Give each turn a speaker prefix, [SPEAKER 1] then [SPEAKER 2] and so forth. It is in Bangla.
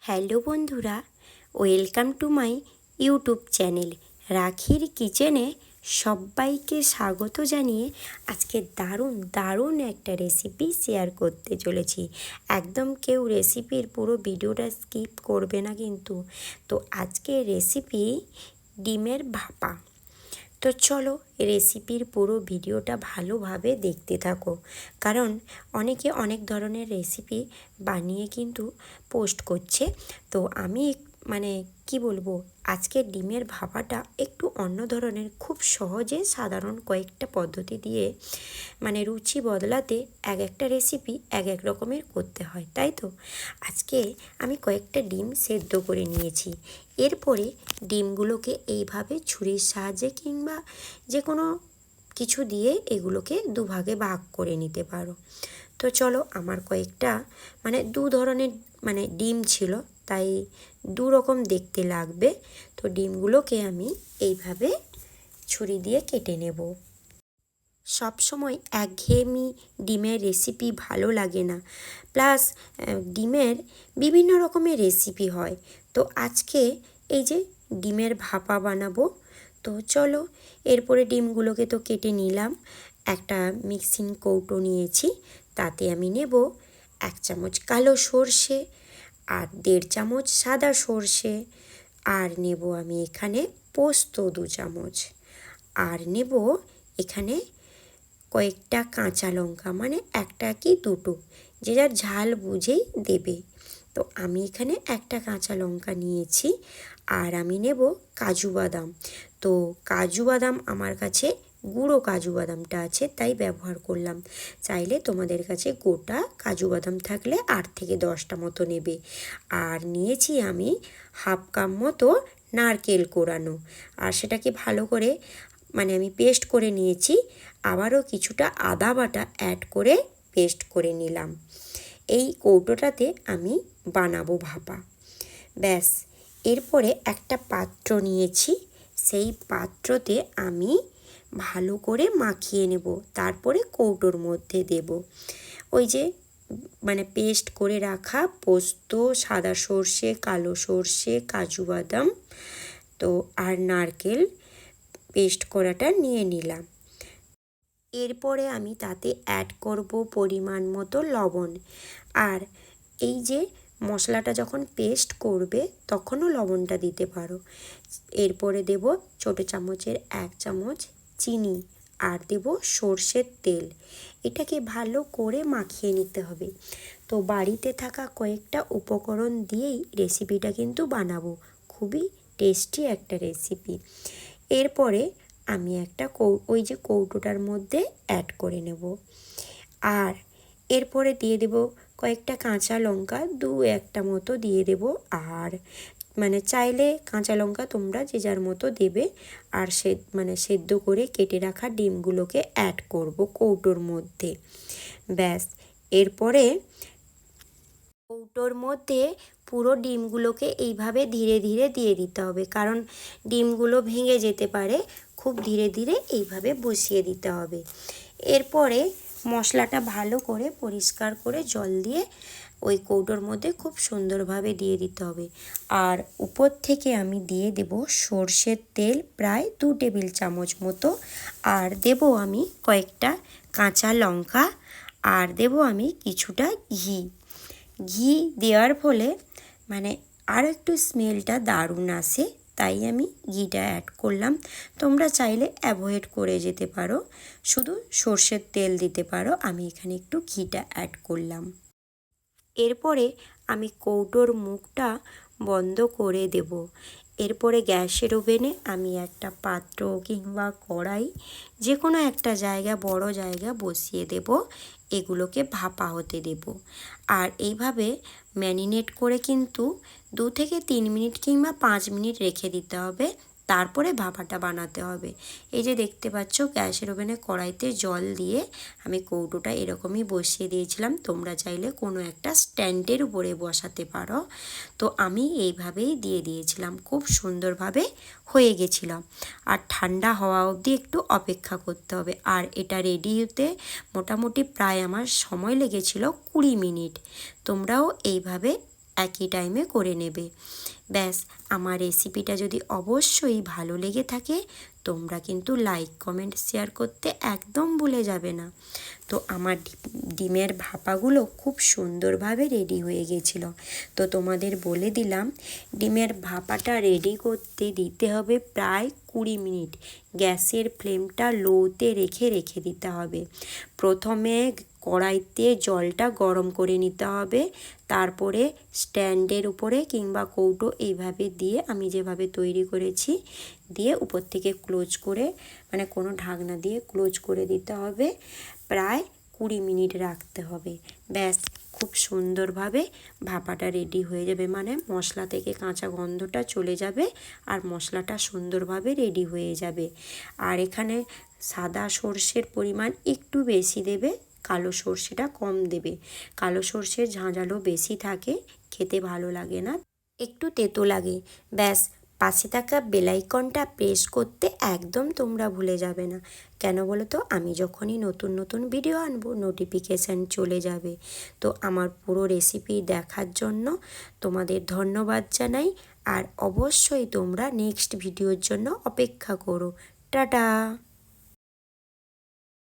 [SPEAKER 1] হ্যালো বন্ধুরা, welcome to my YouTube channel রাখির কিচেনে সবাইকে স্বাগত জানিয়ে আজকে দারুণ একটা রেসিপি শেয়ার করতে চলেছি। একদম কেউ রেসিপির পুরো ভিডিওটা স্কিপ করবে না কিন্তু। তো আজকে রেসিপি ডিমের ভাপা। তো চলো রেসিপির পুরো ভিডিওটা ভালোভাবে দেখতে থাকো, কারণ অনেকে অনেক ধরনের রেসিপি বানিয়ে কিন্তু পোস্ট করছে। তো আমি কি বলবো, আজকে ডিমের ভাপাটা একটু অন্য ধরনের, খুব সহজে সাধারণ কয়েকটা পদ্ধতি দিয়ে রুচি বদলাতে এক একটা রেসিপি এক এক রকমের করতে হয়, তাই তো। আজকে আমি কয়েকটা ডিম সেদ্ধ করে নিয়েছি। এরপরে ডিমগুলোকে এইভাবে ছুরির সাহায্যে কিংবা যে কোনো কিছু দিয়ে এগুলোকে দুভাগে ভাগ করে নিতে পারো। তো চলো, আমার কয়েকটা দু ধরনের ডিম ছিল, তাই দু রকম দেখতে লাগবে। তো ডিমগুলোকে আমি এইভাবে ছুরি দিয়ে কেটে নেব। সবসময় একঘেয়েমি ডিমের রেসিপি ভালো লাগে না, প্লাস ডিমের বিভিন্ন রকমের রেসিপি হয়। তো আজকে এই যে ডিমের ভাপা বানাবো। তো চলো, এরপরে ডিমগুলোকে তো কেটে নিলাম। একটা মিক্সিং কৌটো নিয়েছি, তাতে আমি নেব 1 চামচ কালো সর্ষে আর 1.5 চামচ সাদা সর্ষে, আর নেব আমি এখানে পোস্ত 2 চামচ, আর নেব এখানে কয়েকটা কাঁচা লঙ্কা, একটা কি দুটো, যে যার ঝাল বুঝেই দেবে। তো আমি এখানে একটা কাঁচা লঙ্কা নিয়েছি। আর আমি নেব কাজু বাদাম। তো কাজু বাদাম আমার কাছে গুঁড়ো কাজু বাদামটা আছে, তাই ব্যবহার করলাম। চাইলে তোমাদের কাছে গোটা কাজু বাদাম থাকলে 8 থেকে 10টা মতো নেবে। আর নিয়েছি আমি 1/2 কাপ মতো নারকেল কোড়ানো, আর সেটাকে ভালো করে আমি পেস্ট করে নিয়েছি। আবারও কিছুটা আদা বাটা অ্যাড করে পেস্ট করে নিলাম। এই কৌটোটাতে আমি বানাবো ভাপা। ব্যাস, এরপরে একটা পাত্র নিয়েছি, সেই পাত্রতে আমি ভালো করে মাখিয়ে নেব, তারপরে কৌটোর মধ্যে দেব ওই যে পেস্ট করে রাখা পোস্ত, সাদা সর্ষে, কালো সর্ষে, কাজু বাদাম তো আর নারকেল পেস্ট করাটা নিয়ে নিলাম। এরপরে আমি তাতে অ্যাড করব পরিমাণ মতো লবণ। আর এই যে মশলাটা যখন পেস্ট করবে তখনও লবণটা দিতে পারো। এরপরে দেব ছোটো চামচের 1 চামচ চিনি, আর দেব সর্ষের তেল। এটাকে ভালো করে মাখিয়ে নিতে হবে। তো বাড়িতে থাকা কয়েকটা উপকরণ দিয়েই রেসিপিটা কিন্তু বানাবো, খুবই টেস্টি একটা রেসিপি। এরপরে আমি একটা ওই যে কৌটোটার মধ্যে অ্যাড করে নেব। আর এরপরে দিয়ে দেব কয়েকটা কাঁচা লঙ্কা, 2-1টা মতো দিয়ে দেব। আর চাইলে কাঁচা লঙ্কা তোমরা যে যার মতো দেবে। আর সেদ্ধ করে কেটে রাখা ডিমগুলোকে অ্যাড করব কৌটোর মধ্যে। ব্যাস, এরপরে কৌটোর মধ্যে পুরো ডিমগুলোকে এইভাবে ধীরে ধীরে দিয়ে দিতে হবে, কারণ ডিমগুলো ভেঙে যেতে পারে। খুব ধীরে ধীরে এইভাবে বসিয়ে দিতে হবে। এরপরে মশলাটা ভালো করে পরিষ্কার করে জল দিয়ে ওই কৌটোর মধ্যে খুব সুন্দরভাবে দিয়ে দিতে হবে। আর উপর থেকে আমি দিয়ে দেব সর্ষের তেল প্রায় 2 টেবিল চামচ মতো, আর দেব আমি কয়েকটা কাঁচা লঙ্কা, আর দেব আমি কিছুটা ঘি দেওয়ার ফলে আরও একটু স্মেলটা দারুণ আসে, তাই আমি ঘিটা অ্যাড করলাম। তোমরা চাইলে অ্যাভয়েড করে যেতে পারো, শুধু সর্ষের তেল দিতে পারো। আমি এখানে একটু ঘিটা অ্যাড করলাম। এরপরে আমি কৌটোর মুখটা বন্ধ করে দেব। এরপরে গ্যাসের ওভেনে আমি একটা পাত্র কিংবা কড়াই, যে কোনো একটা জায়গা, বড় জায়গা বসিয়ে দেব। এগুলোকে ভাপা হতে দেব। আর এইভাবে ম্যারিনেট করে কিন্তু 2 থেকে 3 মিনিট কিংবা 5 মিনিট রেখে দিতে হবে, তারপরে ভাপাটা বানাতে হবে। এই যে দেখতে পাচ্ছ, গ্যাসের ওভেনে কড়াইতে জল দিয়ে আমি কৌটোটা এরকমই বসিয়ে দিয়েছিলাম। তোমরা চাইলে কোনো একটা স্ট্যান্ডের উপরে বসাতে পারো। তো আমি এইভাবেই দিয়ে দিয়েছিলাম, খুব সুন্দরভাবে হয়ে গেছিল। আর ঠান্ডা হওয়া অবধি একটু অপেক্ষা করতে হবে। আর এটা রেডি হতে মোটামুটি প্রায় আমার সময় লেগেছিল 20 মিনিট। তোমরাও এইভাবে একই টাইমে করে নেবে। ব্যাস, আমার রেসিপিটা যদি অবশ্যই ভালো লেগে থাকে তোমরা কিন্তু লাইক কমেন্ট শেয়ার করতে একদম ভুলে যাবে না। তো আমার ডিমের ভাপাগুলো খুব সুন্দরভাবে রেডি হয়ে গেছিলো। তো তোমাদের বলে দিলাম, ডিমের ভাপাটা রেডি করতে দিতে হবে প্রায় 20 মিনিট। গ্যাসের ফ্লেমটা লোতে রেখে দিতে হবে। প্রথমে কড়াইতে জলটা গরম করে নিতে হবে, তারপরে স্ট্যান্ডের উপরে কিংবা কৌটো এইভাবে দিয়ে, আমি যেভাবে তৈরি করেছি দিয়ে উপর থেকে ক্লোজ করে, মানে কোনো ঢাকনা দিয়ে ক্লোজ করে দিতে হবে। প্রায় 20 মিনিট রাখতে হবে। ব্যাস, খুব সুন্দরভাবে ভাপাটা রেডি হয়ে যাবে, মানে মশলা থেকে কাঁচা গন্ধটা চলে যাবে আর মশলাটা সুন্দরভাবে রেডি হয়ে যাবে। আর এখানে সাদা সর্ষের পরিমাণ একটু বেশি দেবে, কালো সর্ষেটা কম দেবে। কালো সর্ষের ঝাঁঝালো বেশি থাকে, খেতে ভালো লাগে না, একটু তেতো লাগে। ব্যাস, পাশে থাকা বেল আইকনটা প্রেস করতে একদম তোমরা ভুলে যাবে না। কেন বলো তো, আমি যখনই নতুন নতুন ভিডিও আনবো নোটিফিকেশান চলে যাবে। তো আমার পুরো রেসিপি দেখার জন্য তোমাদের ধন্যবাদ জানাই। আর অবশ্যই তোমরা নেক্সট ভিডিওর জন্য অপেক্ষা করো। টাটা।